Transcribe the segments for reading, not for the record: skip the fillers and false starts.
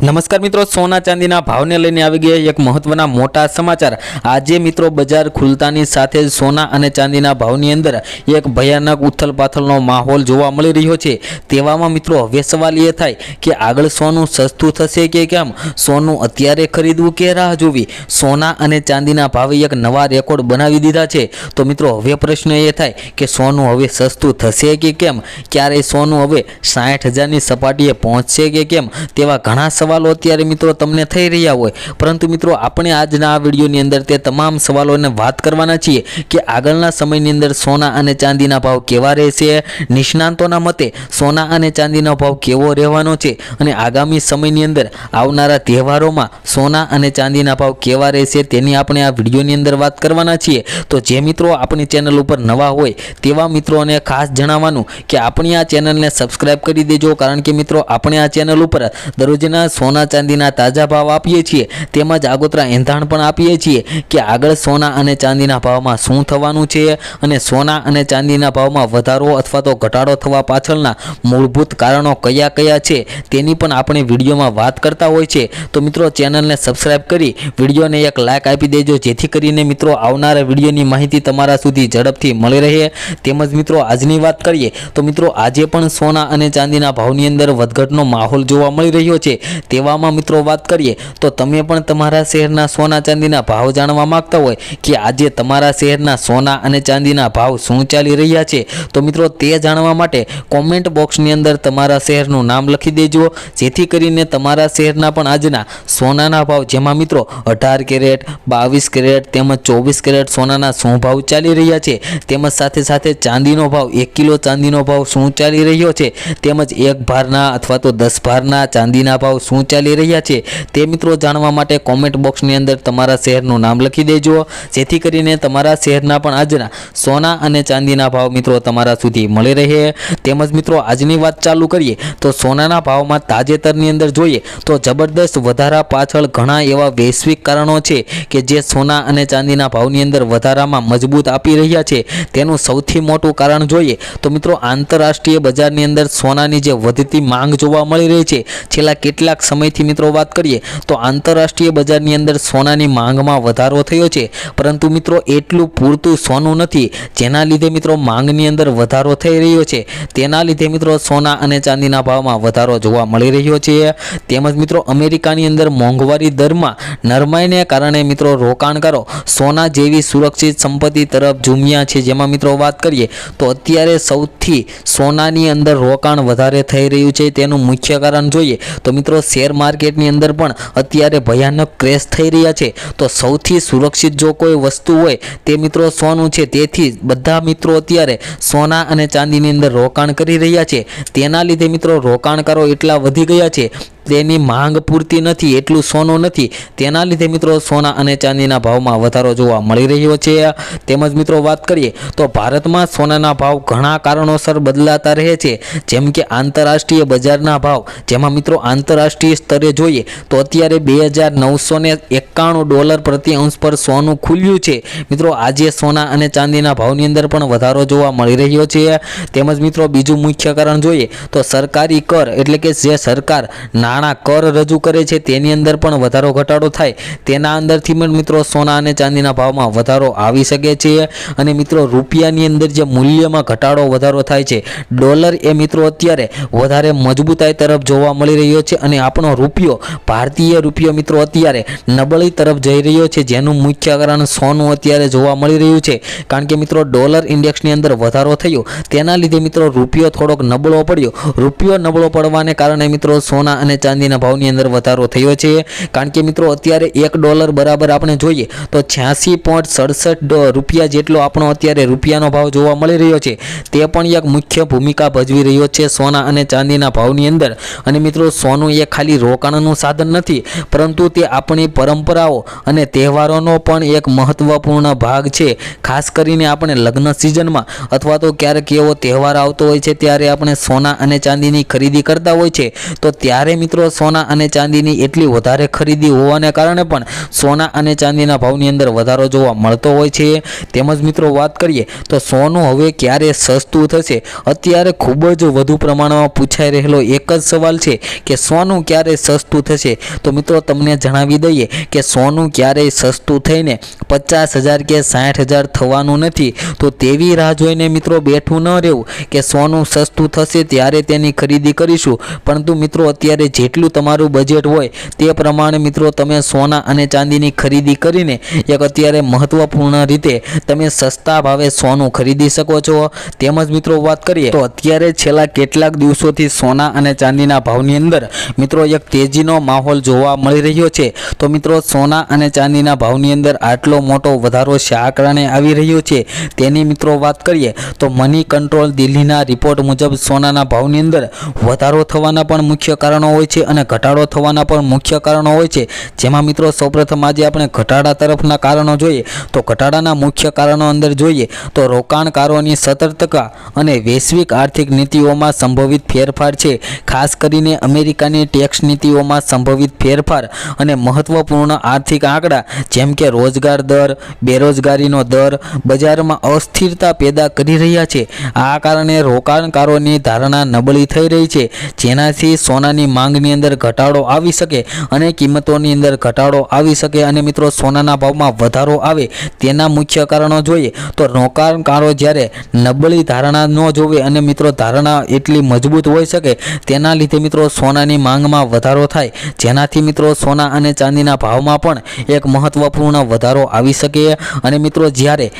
नमस्कार मित्रों, सोना चांदीना भावने लईने आवी गया एक महत्वना मोटा समाचार। आज मित्रों बजार खुलतानी साथे सोना अने चांदीना भावनी अंदर एक भयानक उथलपाथलनो माहोल जोवा मळी रह्यो छे। तेवामां मित्रों हवे सवाल ए थाय के आगळ सोनुं सस्तुं थशे के केम? सोनुं अत्यारे खरीदवुं के राह जोवी? सोना अने चांदीना भावे एक नवा रेकॉर्ड बनावी दीधा छे। तो मित्रों हवे प्रश्न ए थाय के सोनुं हवे सस्तुं थशे के केम? क्यारे सोनुं हवे 60,000 ની સપાટીએ પહોંચશે કે કેમ? તેવા ઘણા સવાલો અત્યારે મિત્રો તમને થઈ રહ્યા હોય, પરંતુ મિત્રો આપણે આજના આ વિડીયોની અંદર તે તમામ સવાલોને વાત કરવાના છીએ કે આગળના સમયની અંદર સોના અને ચાંદીના ભાવ કેવા રહેશે, નિષ્ણાંતોના મતે સોના અને ચાંદીનો ભાવ કેવો રહેવાનો છે અને આગામી સમયની અંદર આવનારા તહેવારોમાં સોના અને ચાંદીના ભાવ કેવા રહેશે તેની આપણે આ વિડીયોની અંદર વાત કરવાના છીએ। તો જે મિત્રો આપણી ચેનલ ઉપર નવા હોય તેવા મિત્રોને ખાસ જણાવવાનું કે આપણી આ ચેનલને સબસ્ક્રાઇબ કરી દેજો, કારણ કે મિત્રો આપણે આ ચેનલ ઉપર દરરોજના સોના ચાંદીના તાજા ભાવ આપીએ છીએ, તેમજ આગોતરા એંધાણ પણ આપીએ છીએ કે આગળ સોના અને ચાંદીના ભાવમાં શું થવાનું છે અને સોના અને ચાંદીના ભાવમાં વધારો અથવા તો ઘટાડો થવા પાછળના મૂળભૂત કારણો કયા કયા છે તેની પણ આપણે વિડીયોમાં વાત કરતા હોય છે। તો મિત્રો ચેનલને સબસ્ક્રાઇબ કરી વિડીયોને એક લાઇક આપી દેજો, જેથી કરીને મિત્રો આવનારા વિડીયોની માહિતી તમારા સુધી ઝડપથી મળી રહે। તેમજ મિત્રો આજની વાત કરીએ તો મિત્રો આજે પણ સોના અને ચાંદીના ભાવની અંદર વધઘટનો માહોલ જોવા મળી રહ્યો છે। તેવામાં મિત્રો વાત કરીએ તો તમે પણ તમારા શહેરના સોના ચાંદીના ભાવ જાણવા માંગતા હોય કે આજે તમારા શહેરના સોના અને ચાંદીના ભાવ શું ચાલી રહ્યા છે, તો મિત્રો તે જાણવા માટે કોમેન્ટ બોક્સની અંદર તમારા શહેરનું નામ લખી દેજો, જેથી કરીને તમારા શહેરના પણ આજના સોનાના ભાવ, જેમાં મિત્રો 18 કેરેટ, 22 કેરેટ તેમજ 24 કેરેટ સોનાના શું ભાવ ચાલી રહ્યા છે, તેમજ સાથે સાથે ચાંદીનો ભાવ 1 કિલો ચાંદીનો ભાવ શું ચાલી રહ્યો છે, તેમજ 1 ભારના અથવા તો 10 ભારના ચાંદીના ભાવ શું ચાલી રહ્યા છે તે મિત્રો જાણવા માટે કોમેન્ટ બોક્સની અંદર તમારા શહેરનું નામ લખી દેજો, જેથી કરીને તમારા શહેરના પણ આજના સોના અને ચાંદીના ભાવ મિત્રો તમારા સુધી મળી રહે। તેમજ મિત્રો આજની વાત ચાલુ કરીએ તો સોનાના ભાવમાં તાજેતરની અંદર જોઈએ તો જબરદસ્ત વધારા પાછળ ઘણા એવા વૈશ્વિક કારણો છે કે જે સોના અને ચાંદીના ભાવની અંદર વધારામાં મજબૂત આપી રહ્યા છે। તેનું સૌથી મોટું કારણ જોઈએ તો મિત્રો આંતરરાષ્ટ્રીય બજારની અંદર સોનાની જે વધતી માંગ જોવા મળી રહી છે, છેલ્લા કેટલાક સમયથી મિત્રો વાત કરીએ તો આંતરરાષ્ટ્રીય બજારની અંદર સોનાની માંગમાં વધારો થયો છે, પરંતુ મિત્રો એટલું પૂરતું સોનું નથી, જેના લીધે મિત્રો માંગની અંદર વધારો થઈ રહ્યો છે। તેના લીધે મિત્રો સોના અને ચાંદીના ભાવમાં વધારો જોવા મળી રહ્યો છે। તેમજ મિત્રો અમેરિકાની અંદર મોંઘવારી દરમાં નરમાઈને કારણે મિત્રો રોકાણકારો સોના જેવી સુરક્ષિત સંપત્તિ તરફ ઝૂમ્યા છે, જેમાં મિત્રો વાત કરીએ તો અત્યારે સૌથી સોનાની અંદર રોકાણ વધારે થઈ રહ્યું છે। તેનું મુખ્ય કારણ જોઈએ તો મિત્રો શેર માર્કેટની અંદર પણ અત્યારે ભયાનક ક્રેશ થઈ રહ્યા છે। તો સૌથી સુરક્ષિત જો કોઈ વસ્તુ હોય તે મિત્રો સોનું છે, તેથી બધા મિત્રો અત્યારે સોના અને ચાંદીની અંદર રોકાણ કરી રહ્યા છે। તેના લીધે મિત્રો રોકાણકારો એટલા વધી ગયા છે, તેની માંગ પૂરતી નથી, એટલું સોનું નથી, તેના લીધે મિત્રો સોના અને ચાંદીના ભાવમાં વધારો જોવા મળી રહ્યો છે। તેમજ મિત્રો વાત કરીએ તો ભારતમાં સોનાના ભાવ ઘણા કારણોસર બદલાતા રહે છે, જેમ કે આંતરરાષ્ટ્રીય બજારના ભાવ, જેમાં મિત્રો આંતરરાષ્ટ્રીય સ્તરે જોઈએ તો અત્યારે $2,991 પ્રતિ અંશ પર સોનું ખુલ્યું છે। મિત્રો આજે સોના અને ચાંદીના ભાવની અંદર પણ વધારો જોવા મળી રહ્યો છે। તેમજ મિત્રો બીજું મુખ્ય કારણ જોઈએ તો સરકારી કર, એટલે કે જે સરકાર નાણાં કર રજૂ કરે છે તેની અંદર પણ વધારો ઘટાડો થાય, તેના અંદરથી પણ મિત્રો સોના અને ચાંદીના ભાવમાં વધારો આવી શકે છે। અને મિત્રો રૂપિયાની અંદર જે મૂલ્યમાં ઘટાડો વધારો થાય છે, ડોલર એ મિત્રો અત્યારે વધારે મજબૂતાઈ તરફ જોવા મળી રહ્યો છે અને આપણો રૂપિયો, ભારતીય રૂપિયો મિત્રો અત્યારે નબળી તરફ જઈ રહ્યો છે, જેનું મુખ્ય કારણ સોનું અત્યારે જોવા મળી રહ્યું છે। કારણ કે મિત્રો ડોલર ઇન્ડેક્સની અંદર વધારો થયો, તેના લીધે મિત્રો રૂપિયો થોડોક નબળો પડ્યો। રૂપિયો નબળો પડવાને કારણે મિત્રો સોના અને ચાંદીના ભાવની અંદર વધારો થયો છે। કારણ કે મિત્રો અત્યારે $1 બરાબર આપણે જોઈએ તો 86.67 રૂપિયા જેટલો આપણો અત્યારે રૂપિયાનો ભાવ જોવા મળી રહ્યો છે। તે પણ એક મુખ્ય ભૂમિકા ભજવી રહ્યો છે સોના અને ચાંદીના ભાવની અંદર। અને મિત્રો સોનું એ ખાલી રોકાણનું સાધન નથી, પરંતુ તે આપણી પરંપરાઓ અને તહેવારોનો પણ એક મહત્વપૂર્ણ ભાગ છે। ખાસ કરીને આપણે લગ્ન સિઝનમાં અથવા તો ક્યારેક એવો તહેવાર આવતો હોય છે ત્યારે આપણે સોના અને ચાંદીની ખરીદી કરતા હોય છે, તો ત્યારે મિત્રો સોના અને ચાંદીની એટલી વધારે ખરીદી હોવાને કારણે પણ સોના અને ચાંદીના ભાવની અંદર વધારો જોવા મળતો હોય છે। તેમજ મિત્રો વાત કરીએ તો સોનું હવે ક્યારે સસ્તું થશે, અત્યારે ખૂબ જ વધુ પ્રમાણમાં પૂછાઈ રહેલો એક જ સવાલ છે કે સોનું ક્યારે સસ્તું થશે। તો મિત્રો તમને જણાવી દઈએ કે સોનું ક્યારેય સસ્તું થઈને 50,000 કે 60,000 થવાનું નથી। તો તેવી રાહ જોઈને મિત્રો બેઠું ન રહેવું કે સોનું સસ્તું થશે ત્યારે તેની ખરીદી કરીશું, પરંતુ મિત્રો અત્યારે જેટલું તમારું બજેટ હોય તે પ્રમાણે મિત્રો તમે સોના અને ચાંદીની ખરીદી કરીને એક અત્યારે મહત્વપૂર્ણ રીતે તમે સસ્તા ભાવે સોનું ખરીદી શકો છો। તેમજ મિત્રો વાત કરીએ તો અત્યારે છેલ્લા કેટલાક દિવસોથી સોના અને ચાંદીના ભાવની અંદર મિત્રો એક તેજીનો માહોલ જોવા મળી રહ્યો છે। તો મિત્રો સોના અને ચાંદીના ભાવની અંદર આટલો મોટો વધારો શા કારણે આવી રહ્યો છે તેની મિત્રો વાત કરીએ તો મની કંટ્રોલ દિલ્હીના રિપોર્ટ મુજબ સોનાના ભાવની અંદર વધારો થવાના પણ મુખ્ય કારણો હોય છે અને ઘટાડો થવાના પણ મુખ્ય કારણો હોય છે। જેમાં મિત્રો સૌપ્રથમ આજે આપણે ઘટાડા તરફના કારણો જોઈએ તો ઘટાડાના મુખ્ય કારણો અંદર જોઈએ તો રોકાણકારોની સતર્કતા અને વૈશ્વિક આર્થિક નીતિઓમાં સંભવિત ફેરફાર છે। ખાસ કરીને અમેરિકાની ટેક્સ નીતિઓમાં સંભવિત ફેરફાર અને મહત્વપૂર્ણ આર્થિક આંકડા જેમ કે રોજગાર દર, બેરોજગારીનો દર બજારમાં અસ્થિરતા પેદા કરી રહ્યા છે। આ કારણે રોકાણકારોની ધારણા નબળી થઈ રહી છે, જેનાથી સોનાની માંગની અંદર ઘટાડો આવી શકે અને કિંમતોની અંદર ઘટાડો આવી શકે અને મિત્રો સોનાના ભાવમાં વધારો આવે તેના મુખ્ય કારણો જોઈએ તો રોકાણકારો જ્યારે નબળી ધારણા ન જોવે અને મિત્રો ધારણા એટલી મજબૂત હોઈ શકે તેના લીધે મિત્રો સોનાની માંગમાં વધારો થાય, જેનાથી મિત્રો સોના અને ચાંદીના ભાવમાં પણ એક મહત્વપૂર્ણ વધારો આવી શકે। અને મિત્રો જ્યારે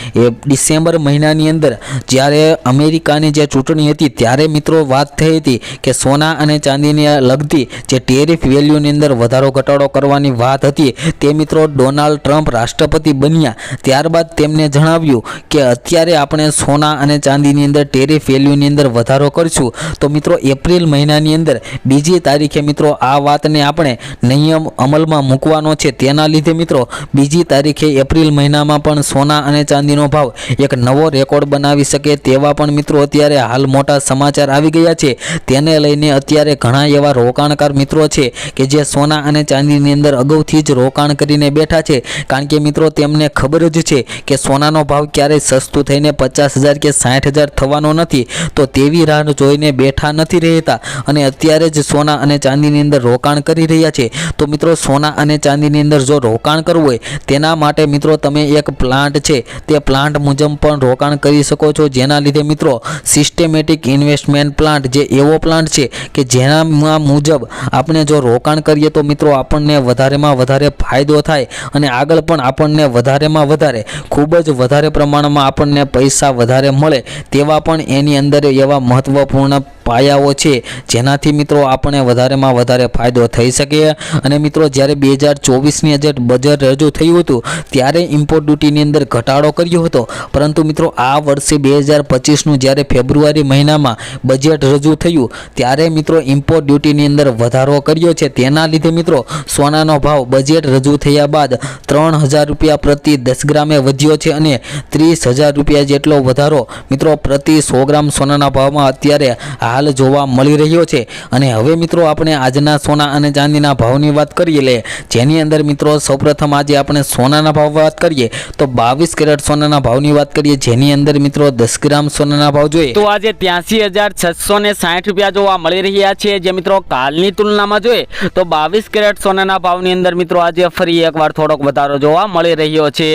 ડિસેમ્બર મહિનાની અંદર જ્યારે અમેરિકાની જે ચૂંટણી હતી ત્યારે મિત્રો વાત થઈ હતી કે સોના અને ચાંદીને લગતી જે ટેરિફ વેલ્યુની અંદર વધારો ઘટાડો કરવાની વાત હતી તે મિત્રો ડોનાલ્ડ ટ્રમ્પ રાષ્ટ્રપતિ બન્યા ત્યારબાદ તેમને જણાવ્યું કે અત્યારે આપણે સોના અને ચાંદીની અંદર ટેરિફ વેલ્યુની અંદર વધારો કરશું। તો મિત્રો એપ્રિલ મહિનાની અંદર 2જી તારીખે મિત્રો આ વાતને આપણે નિયમ અમલમાં મૂકવાનો છે, તેના લીધે મિત્રો 2જી તારીખે એપ્રિલ મહિનામાં પણ સોના અને ચાંદીનો ભાવ એક નવો રેકોર્ડ બનાવી શકે તેવા પણ મિત્રો અત્યારે હાલ મોટા સમાચાર આવી ગયા છે। તેને લઈને અત્યારે ઘણા એવા રોકાણકાર મિત્રો છે કે જે સોના અને ચાંદીની અંદર અગાઉથી જ રોકાણ કરીને બેઠા છે, કારણ કે મિત્રો તેમને ખબર જ છે કે સોનાનો ભાવ ક્યારેય સસ્તું થઈને 50,000 કે 60,000 થવાનો નથી। તો તેવી રાહ જોઈને બેઠા નથી રહેતા અને અત્યારે જ સોના અને ચાંદીની અંદર રોકાણ કરી રહ્યા છે। તો મિત્રો સોના અને ચાંદીની અંદર જો રોકાણ કરવું હોય તેના માટે મિત્રો તમે એક પ્લાન્ટ છે તે પ્લાન્ટ મુજબ પણ રોકાણ કરી શકો છો, જેના લીધે મિત્રો સિસ્ટેમેટિક ઇન્વેસ્ટમેન્ટ પ્લાન્ટ જે એવો પ્લાન્ટ છે કે જેના મુજબ આપણે જો રોકાણ કરીએ તો મિત્રો આપણને વધારેમાં વધારે ફાયદો થાય અને આગળ પણ આપણને વધારેમાં વધારે ખૂબ જ વધારે પ્રમાણમાં આપણને પૈસા વધારે મળે તેવા પણ એની અંદર એવા મહત્વપૂર્ણ પાયાઓ છે જેનાથી મિત્રો આપણે વધારેમાં વધારે ફાયદો થઈ શકે। અને મિત્રો જ્યારે 2024ની જે બજેટ રજૂ થયું હતું ત્યારે ઇમ્પોર્ટ ડ્યુટીની અંદર ઘટાડો કર્યો હતો, પરંતુ મિત્રો આ વર્ષે 2025નું જ્યારે ફેબ્રુઆરી મહિનામાં બજેટ રજૂ થયું ત્યારે મિત્રો ઇમ્પોર્ટ ડ્યુટીની અંદર વધારો કર્યો છે। તેના લીધે મિત્રો સોનાનો ભાવ બજેટ રજૂ થયા બાદ 3,000 રૂપિયા પ્રતિ 10 ગ્રામે વધ્યો છે અને 30,000 રૂપિયા જેટલો વધારો મિત્રો પ્રતિ 100 ગ્રામ સોનાના ભાવમાં અત્યારે હાલ જોવા મળી રહ્યો છે। અને હવે મિત્રો આપણે આજના સોના અને ચાંદીના ભાવની વાત કરીએ લે, જેની અંદર મિત્રો સૌપ્રથમ આજે આપણે સોનાના ભાવ વાત કરીએ તો 22 કેરેટ સોનાના ભાવની વાત કરીએ, જેની અંદર મિત્રો 10 ગ્રામ સોનાના ભાવ જોઈએ તો આજે 83,660 રૂપિયા જોવા મળી રહ્યા છે। જે મિત્રો કાલની તુલનામાં જોઈએ તો 22 કેરેટ સોનાના ભાવની અંદર મિત્રો આજે ફરી એકવાર થોડોક વધારો જોવા મળી રહ્યો છે।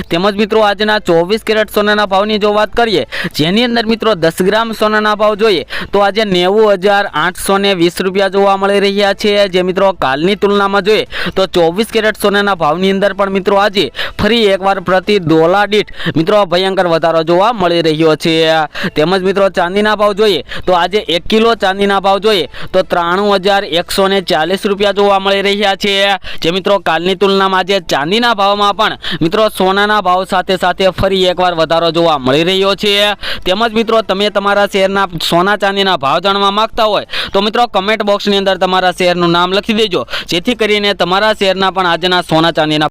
તેમજ મિત્રો આજના 24 કેરેટ સોનાના ભાવની જો વાત કરીએ જેની અંદર મિત્રો 10 ગ્રામ સોનાના ભાવ જોઈએ તો આજે 90,820 રૂપિયા જોવા મળી રહ્યા છે। જે મિત્રો કાલની તુલનામાં જોઈએ તો 24 કેરેટ સોનાના ભાવની અંદર પણ મિત્રો આજે ફરી એકવાર પ્રતિ ડોલર દીઠ મિત્રો ભયંકર વધારો જોવા મળી રહ્યો છે। તેમજ મિત્રો ચાંદીના ભાવ જોઈએ તો આજે 1 કિલો ચાંદીના ભાવ જોઈએ તો 93,140 રૂપિયા જોવા મળી રહ્યા છે। જે મિત્રો કાલની તુલનામાં આજે ચાંદીના ભાવમાં પણ મિત્રો સોનાના ભાવ સાથે સાથે ફરી એકવાર વધારો જોવા મળી રહ્યો છે। તેમજ મિત્રો તમે તમારા શહેરના સોના ચાંદીના ભાવ જાણવા માંગતા હોય તો મિત્રો કમેન્ટ બોક્સની અંદર તમારા શહેરનું નામ લખી દેજો, જેથી કરીને તમારા શહેરના પણ આજના સોના ચાંદીના